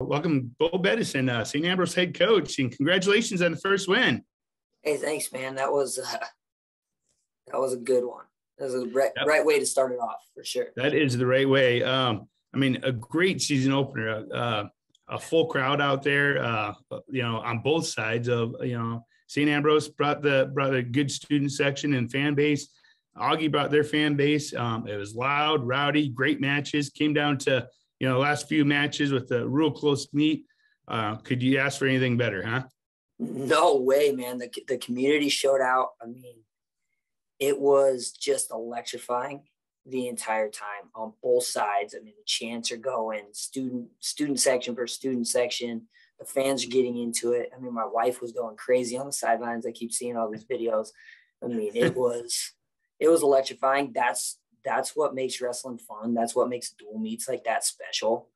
Welcome, Bo Bettinson, St. Ambrose head coach, and congratulations on the first win. Hey, thanks, man. That was a good one. That was a right way to start it off, for sure. That is the right way. A great season opener, a full crowd out there, on both sides of, St. Ambrose brought a good student section and fan base. Augie brought their fan base. It was loud, rowdy, great matches. Came down to, the last few matches with a real close meet. Could you ask for anything better, huh? No way, man. The community showed out. I mean, it was just electrifying the entire time on both sides. I mean, the chants are going, student section versus student section. The fans are getting into it. I mean, my wife was going crazy on the sidelines. I keep seeing all these videos. I mean, it was electrifying. That's what makes wrestling fun. That's what makes dual meets like that special.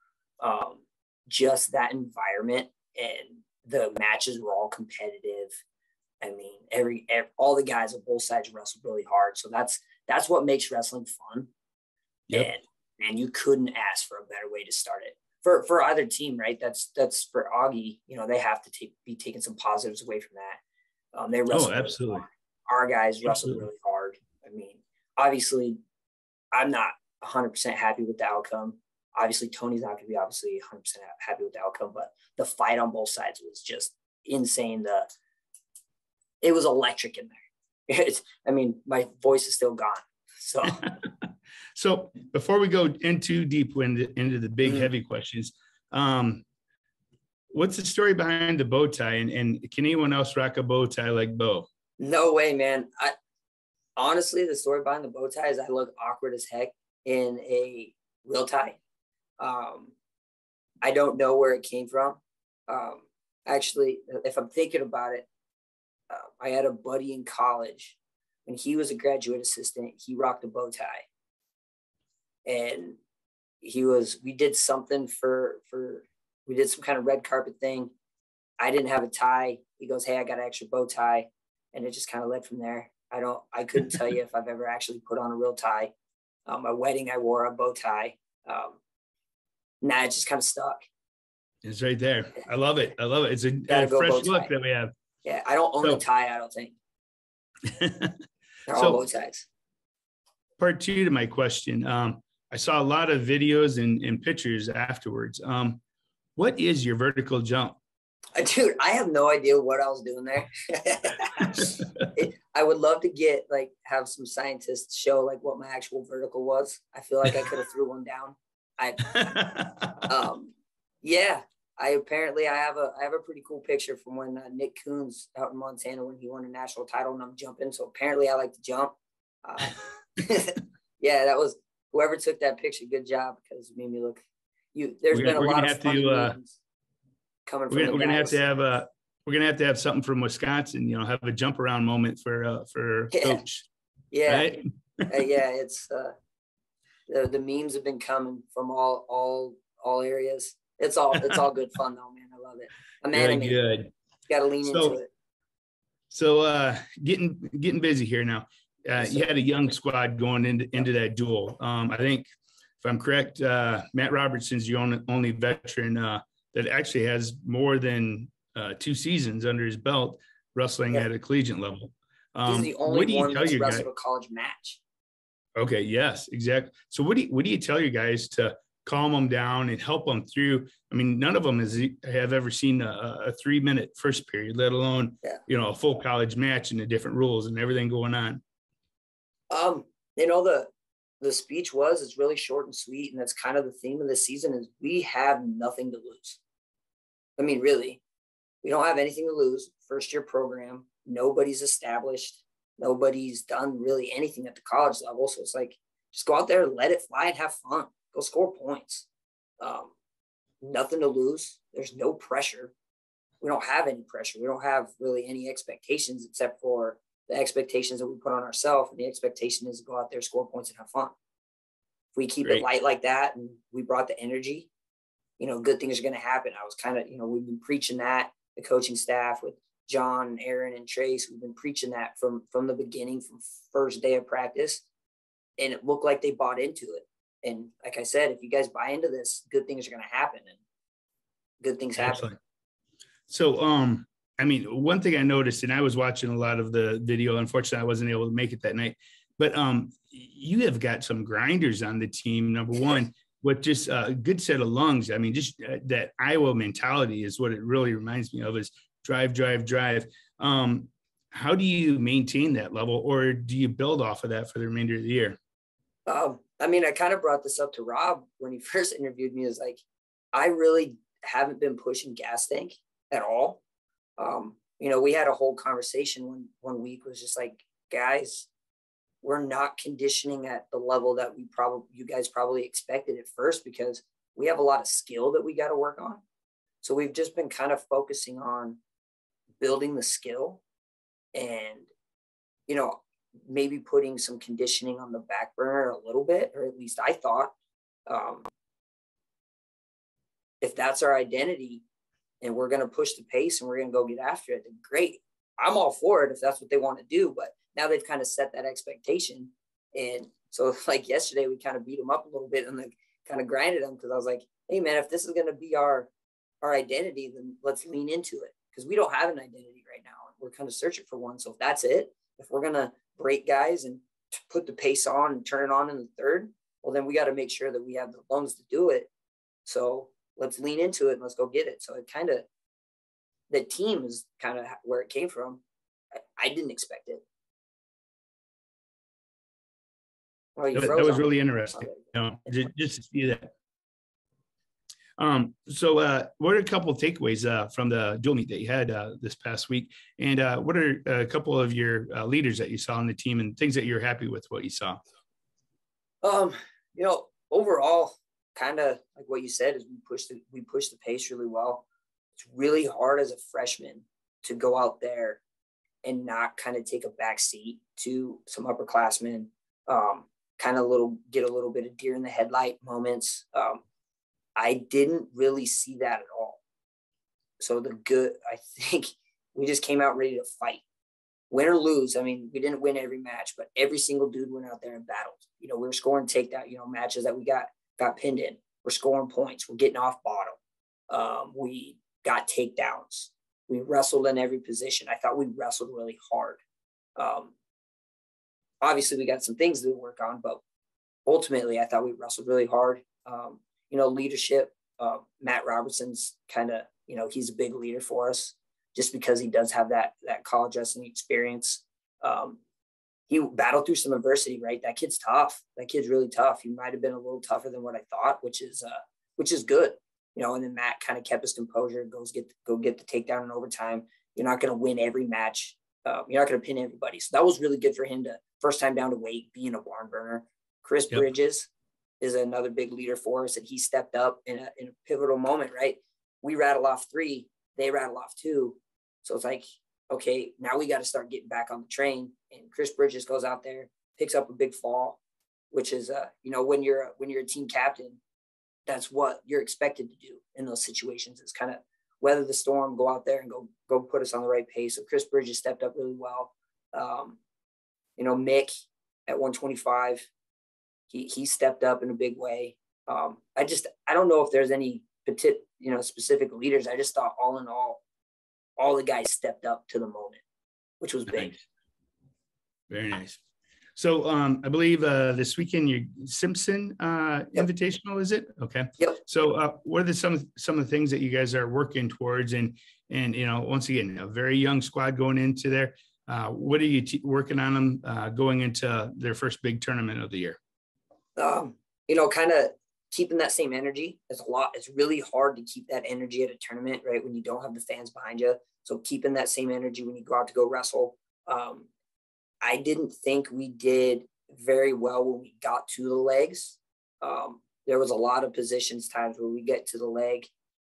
Just that environment, and the matches were all competitive. I mean, all the guys on both sides wrestled really hard. So that's what makes wrestling fun. Yep. And you couldn't ask for a better way to start it for either team, right? That's for Augie. They have to be taking some positives away from that. They wrestled. Oh, absolutely. Really hard. Our guys wrestled really hard. I mean, obviously, I'm not 100% happy with the outcome. Obviously, Tony's not going to be 100% happy with the outcome, but the fight on both sides was just insane. It was electric in there. My voice is still gone. So, so before we go into deep into the big heavy questions, what's the story behind the bow tie, and can anyone else rock a bow tie like Bo? No way, man. Honestly, the story behind the bow tie is I look awkward as heck in a real tie. I don't know where it came from. Actually, if I'm thinking about it, I had a buddy in college. When he was a graduate assistant, he rocked a bow tie. And we did something we did some kind of red carpet thing. I didn't have a tie. He goes, "Hey, I got an extra bow tie." And it just kind of led from there. I couldn't tell you if I've ever actually put on a real tie. My wedding, I wore a bow tie. It just kind of stuck. It's right there. I love it. It's a fresh look that we have. Yeah, I don't own a tie, I don't think. They're all bow ties. Part two to my question. I saw a lot of videos and pictures afterwards. What is your vertical jump? Dude, I have no idea what I was doing there. I would love to have some scientists show what my actual vertical was. I feel like I could have threw one down. I have a pretty cool picture from when Nick Coons out in Montana, when he won a national title, and I'm jumping. So apparently I like to jump. Yeah, that was whoever took that picture. Good job, because it made me look. There's been a lot of funny memes coming from. We're gonna have to have something from Wisconsin. Have a jump around moment for coach. Yeah, right? It's the memes have been coming from all areas. It's all good fun though, man. I love it. I'm animated. Good. Got to lean into it. So getting busy here now. You had a young squad going into that duel. I think, if I'm correct, Matt Robertson's the only veteran that actually has more than 2 seasons under his belt wrestling at a collegiate level. He's the only one that's wrestled a college match. Okay. Yes, exactly. So what do you tell your guys to calm them down and help them through? I mean, none of them have ever seen a 3-minute first period, let alone, a full college match and the different rules and everything going on. The speech it's really short and sweet. And that's kind of the theme of this season is we have nothing to lose. I mean, really, we don't have anything to lose. First year program, nobody's established. Nobody's done really anything at the college level. So it's just go out there, let it fly and have fun. Go score points. Nothing to lose. There's no pressure. We don't have any pressure. We don't have really any expectations except for the expectations that we put on ourselves. And the expectation is to go out there, score points, and have fun. If we keep it light like that and we brought the energy, good things are going to happen. I was kind of, we've been preaching that, the coaching staff with John, Aaron, and Trace, we've been preaching that from the beginning, from first day of practice. And it looked like they bought into it. And like I said, if you guys buy into this, good things are going to happen. And good things happen. Excellent. So, I mean, one thing I noticed, and I was watching a lot of the video. Unfortunately, I wasn't able to make it that night. But you have got some grinders on the team. Number one, with just a good set of lungs. I mean, just that Iowa mentality is what it really reminds me of. Is drive, drive, drive. How do you maintain that level, or do you build off of that for the remainder of the year? I mean, I kind of brought this up to Rob when he first interviewed me. Is like, I really haven't been pushing gas tank at all. You know, we had a whole conversation one week was just like, guys, we're not conditioning at the level that you guys probably expected at first, because we have a lot of skill that we got to work on. So we've just been kind of focusing on building the skill and, you know, maybe putting some conditioning on the back burner a little bit, or at least I thought, if that's our identity and we're going to push the pace and we're going to go get after it, then great. I'm all for it if that's what they want to do. But now they've kind of set that expectation. And so like yesterday, we kind of beat them up a little bit and like kind of grinded them, because I was like, hey man, if this is going to be our identity, then let's lean into it, because we don't have an identity right now. We're kind of searching for one. So if that's it, if we're going to break guys and put the pace on and turn it on in the third, well, then we got to make sure that we have the lungs to do it. So let's lean into it and let's go get it. So it kind of, the team is kind of where it came from. I didn't expect it. Well, that was really interesting. You know, just to see that. So what are a couple of takeaways from the dual meet that you had this past week? And what are a couple of your leaders that you saw on the team and things that you're happy with what you saw? You know, overall, kind of like what you said, is we pushed the pace really well. It's really hard as a freshman to go out there and not kind of take a back seat to some upperclassmen, kind of get a little bit of deer in the headlight moments. I didn't really see that at all. So I think we just came out ready to fight. Win or lose, I mean, we didn't win every match, but every single dude went out there and battled. You know, we were scoring takedown, you know, matches that we got pinned in. We're scoring points. We're getting off bottom. We got takedowns. We wrestled in every position. I thought we wrestled really hard. Obviously, we got some things to work on, but ultimately, I thought we wrestled really hard. You know, leadership, Matt Robertson's kind of, you know, he's a big leader for us just because he does have that college wrestling experience. He battled through some adversity, right? That kid's tough. That kid's really tough. He might've been a little tougher than what I thought, which is good, you know. And then Matt kind of kept his composure, go get the takedown in overtime. You're not going to win every match. You're not going to pin everybody. So that was really good for him to first time down to weight, being a barn burner. Chris Bridges is another big leader for us, and he stepped up in a pivotal moment, right? We rattle off 3, they rattle off 2. So it's like, okay, now we got to start getting back on the train. And Chris Bridges goes out there, picks up a big fall, which is, you know, when you're a team captain, that's what you're expected to do in those situations, is kind of weather the storm, go out there and go put us on the right pace. So Chris Bridges stepped up really well. You know, Mick at 125, he stepped up in a big way. I don't know if there's any specific leaders. I just thought all in all the guys stepped up to the moment, which was big. Nice. Very nice. So I believe this weekend your Simpson Invitational, is it? Okay. Yep. So what are some of the things that you guys are working towards? And you know, once again, a very young squad going into there. What are you working on them going into their first big tournament of the year? You know, kind of keeping that same energy is a lot. It's really hard to keep that energy at a tournament, right? When you don't have the fans behind you. So keeping that same energy when you go out to go wrestle. I didn't think we did very well when we got to the legs. There was a lot of times where we get to the leg,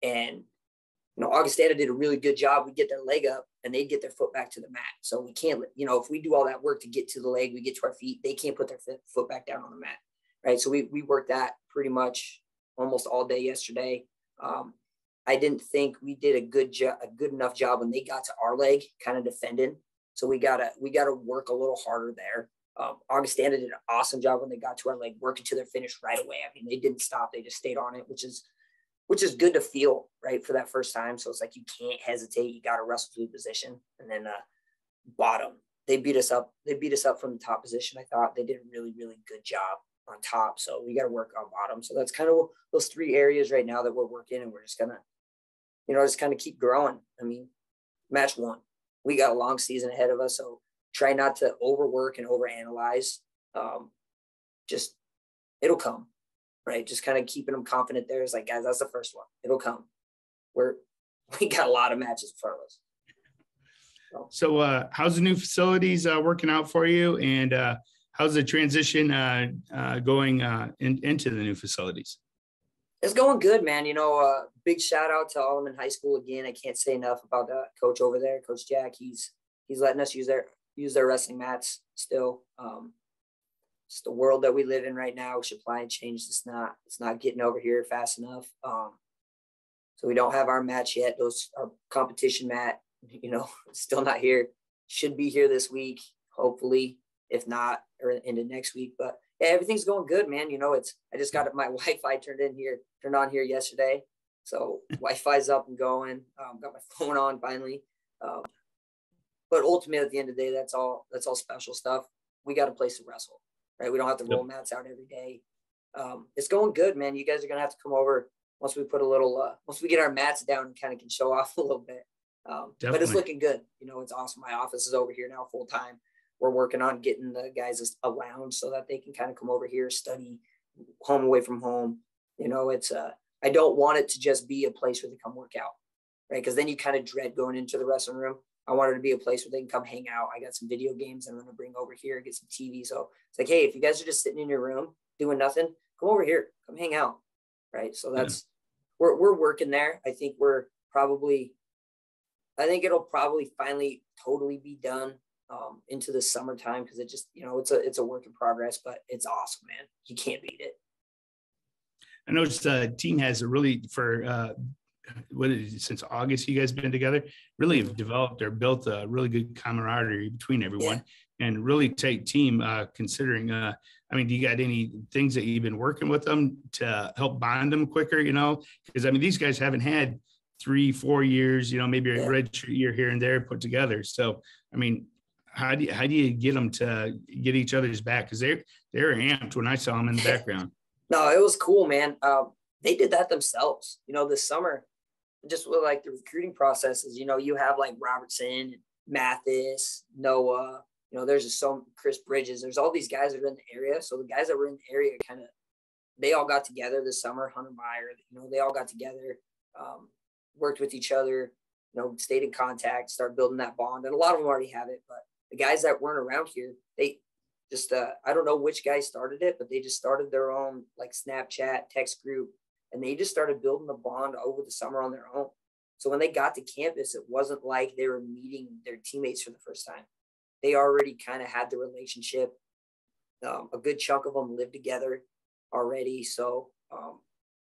and, you know, Augustana did a really good job. We get their leg up and they'd get their foot back to the mat. So we can't, you know, if we do all that work to get to the leg, we get to our feet, they can't put their foot back down on the mat. Right. So we worked that pretty much almost all day yesterday. I didn't think we did a good enough job when they got to our leg, kind of defending. So we gotta work a little harder there. Augustana did an awesome job when they got to our leg, working to their finish right away. I mean, they didn't stop; they just stayed on it, which is which is good to feel, right, for that first time. So it's like you can't hesitate. You got to wrestle through position. And then bottom, they beat us up. They beat us up from the top position. I thought they did a really, really good job on top. So we got to work on bottom. So that's kind of those 3 areas right now that we're working, and we're just going to, just kind of keep growing. I mean, match 1, we got a long season ahead of us. So try not to overwork and overanalyze. Just, it'll come, right? Just kind of keeping them confident there. It's like, guys, that's the first one. It'll come. We got a lot of matches in front of us. So how's the new facilities working out for you? And how's the transition going into the new facilities? It's going good, man. Big shout out to Alleman High School again. I can't say enough about the coach over there, Coach Jack. He's letting us use their wrestling mats still. It's the world that we live in right now. Supply and change. It's not getting over here fast enough. So we don't have our match yet. Our competition mat, still not here. Should be here this week, hopefully. If not, or into next week. But yeah, everything's going good, man. I just got my Wi-Fi turned on here yesterday. So Wi-Fi's up and going. Got my phone on finally. But ultimately, at the end of the day, that's all special stuff. We got a place to wrestle, right? We don't have to roll mats out every day. It's going good, man. You guys are gonna have to come over once we put once we get our mats down and kind of can show off a little bit. But it's looking good. It's awesome. My office is over here now full time. We're working on getting the guys a lounge so that they can kind of come over here, study, home away from home. I don't want it to just be a place where they come work out, right? Because then you kind of dread going into the wrestling room. I want it to be a place where they can come hang out. I got some video games I'm going to bring over here, get some TV. So it's like, hey, if you guys are just sitting in your room doing nothing, come over here, come hang out, right? So we're working there. I think it'll probably finally totally be done into the summertime, because it just, it's a work in progress, but it's awesome, man. You can't beat it. I noticed the team has since August you guys been together, really have developed or built a really good camaraderie between everyone, and really tight team, considering, do you got any things that you've been working with them to help bond them quicker, because these guys haven't had 3-4 years, maybe a red year here and there put together. So, how do you get them to get each other's back? Because they're amped when I saw them in the background. No, it was cool, man. They did that themselves, this summer, just with like the recruiting processes. You have like Robertson, Mathis, Noah, there's just Chris Bridges. There's all these guys that are in the area. So the guys that were in the area they all got together this summer. Hunter Meyer, they all got together, worked with each other, stayed in contact, start building that bond. And a lot of them already have it, but the guys that weren't around here, they just, I don't know which guy started it, but they just started their own like Snapchat text group, and they just started building the bond over the summer on their own. So when they got to campus, it wasn't like they were meeting their teammates for the first time. They already kind of had the relationship. A good chunk of them lived together already. So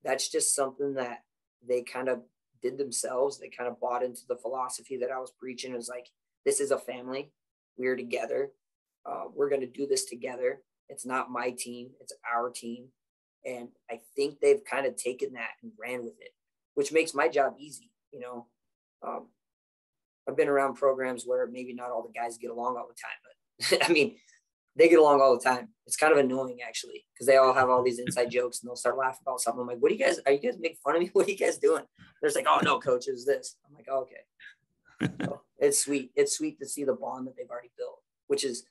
that's just something that they kind of did themselves. They kind of bought into the philosophy that I was preaching. It was like, this is a family. We're together. We're going to do this together. It's not my team. It's our team. And I think they've kind of taken that and ran with it, which makes my job easy. I've been around programs where maybe not all the guys get along all the time, but they get along all the time. It's kind of annoying actually, because they all have all these inside jokes and they'll start laughing about something. I'm like, are you guys making fun of me? What are you guys doing? They're just like, oh no, coach, it was this. I'm like, oh, okay. So it's sweet. It's sweet to see the bond that they've already built,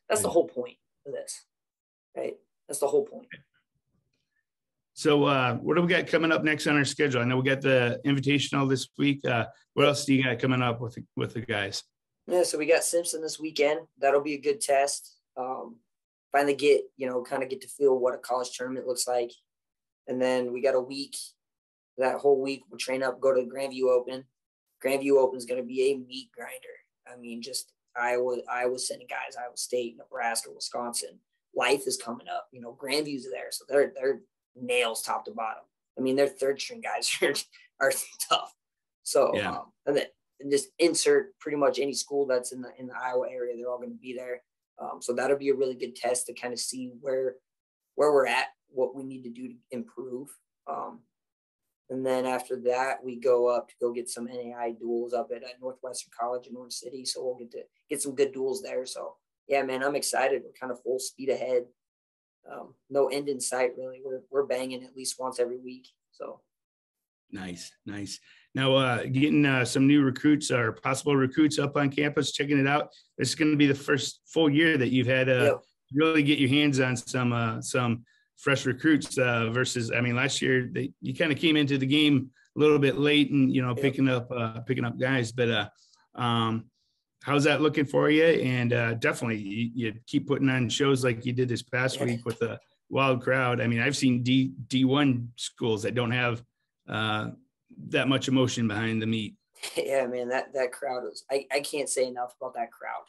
that's the whole point of this, right? That's the whole point. So what do we got coming up next on our schedule? I know we got the Invitational this week. What else do you got coming up with the guys? Yeah, so we got Simpson this weekend. That'll be a good test. Finally get to feel what a college tournament looks like. And then we got a week. That whole week we'll train up, go to the Grandview Open. Grandview Open is going to be a meat grinder. Just Iowa sending guys, Iowa State, Nebraska, Wisconsin. Life is coming up. Grandview's there, so they're nails top to bottom. Their third string guys are tough. So and just insert pretty much any school that's in the Iowa area, they're all going to be there. So that'll be a really good test to kind of see where we're at, what we need to do to improve. And And then after that, we go up to go get some NAI duels up at Northwestern College in North City. So we'll get to get some good duels there. So yeah, man, I'm excited. We're kind of full speed ahead. No end in sight, really. We're banging at least once every week. So nice. Now, getting some new recruits or possible recruits up on campus, checking it out. This is going to be the first full year that you've had really get your hands on some fresh recruits versus, I mean, last year you kind of came into the game a little bit late and, picking up guys, but how's that looking for you? And definitely you keep putting on shows like you did this past week with a wild crowd. I mean, I've seen D1 schools that don't have that much emotion behind the meet. Yeah, man, that crowd was, I can't say enough about that crowd.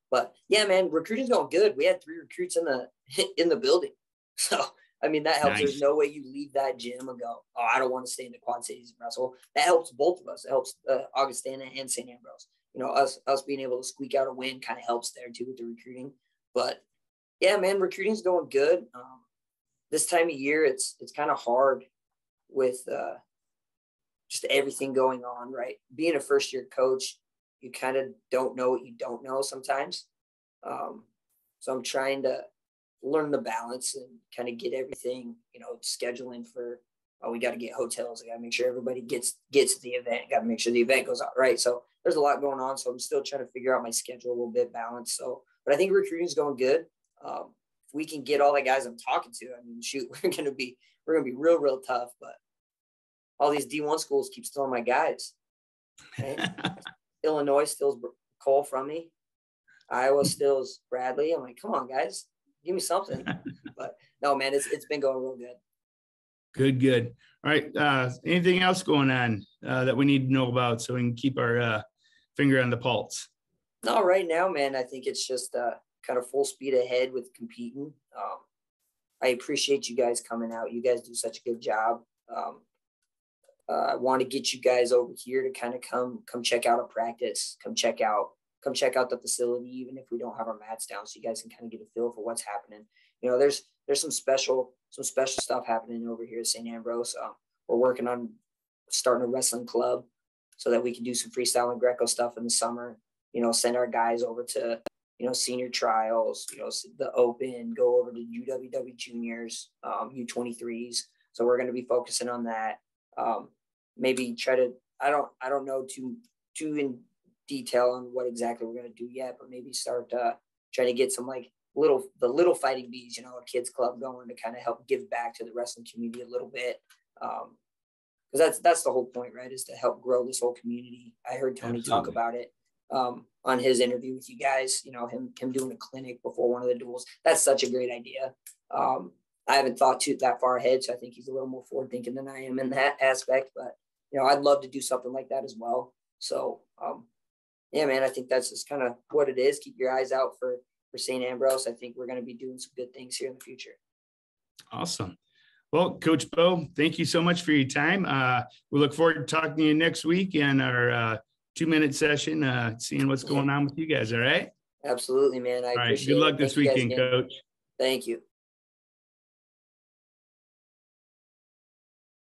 But yeah, man, recruiting's going good. We had 3 recruits in the building. So I mean, that helps. Nice. There's no way you leave that gym and go, oh, I don't want to stay in the Quad Cities and wrestle. That helps both of us. It helps Augustana and St. Ambrose. Us being able to squeak out a win kind of helps there too with the recruiting. But yeah, man, recruiting's going good. This time of year, it's kind of hard with just everything going on, right? Being a first-year coach, you kind of don't know what you don't know sometimes. So I'm trying to learn the balance and kind of get everything, scheduling for, we got to get hotels. I got to make sure everybody gets to the event. Got to make sure the event goes out right. So there's a lot going on. So I'm still trying to figure out my schedule a little bit balanced. So, but I think recruiting is going good. If we can get all the guys I'm talking to, I mean, shoot, we're going to be real tough, but all these D1 schools keep stealing my guys. Right? Illinois steals Cole from me. Iowa steals Bradley. I'm like, come on, guys, give me something. But no, man, it's been going real good. Good. All right. Anything else going on that we need to know about so we can keep our finger on the pulse? No, right now, man, I think it's just kind of full speed ahead with competing. I appreciate you guys coming out. You guys do such a good job. I want to get you guys over here to kind of come check out a practice, come check out the facility, even if we don't have our mats down, so you guys can kind of get a feel for what's happening. There's some special stuff happening over here at St. Ambrose. We're working on starting a wrestling club so that we can do some freestyle and Greco stuff in the summer, send our guys over to, senior trials, the open, go over to UWW juniors, U23s. So we're going to be focusing on that. Maybe try to, I don't know too in detail on what exactly we're going to do yet, but maybe start trying to get some the little fighting bees, a kids club going to kind of help give back to the wrestling community a little bit. Because that's the whole point, right? Is to help grow this whole community. I heard Tony talk about it on his interview with you guys, him doing a clinic before one of the duels. That's such a great idea. I haven't thought that far ahead, so I think he's a little more forward thinking than I am in that aspect, but I'd love to do something like that as well. So yeah, man, I think that's just kind of what it is. Keep your eyes out for St. Ambrose. I think we're going to be doing some good things here in the future. Awesome. Well, Coach Bo, thank you so much for your time. We look forward to talking to you next week in our 2-minute session, seeing what's going on with you guys. All right. Absolutely, man. I appreciate it. Good luck this weekend, Coach. Thank you.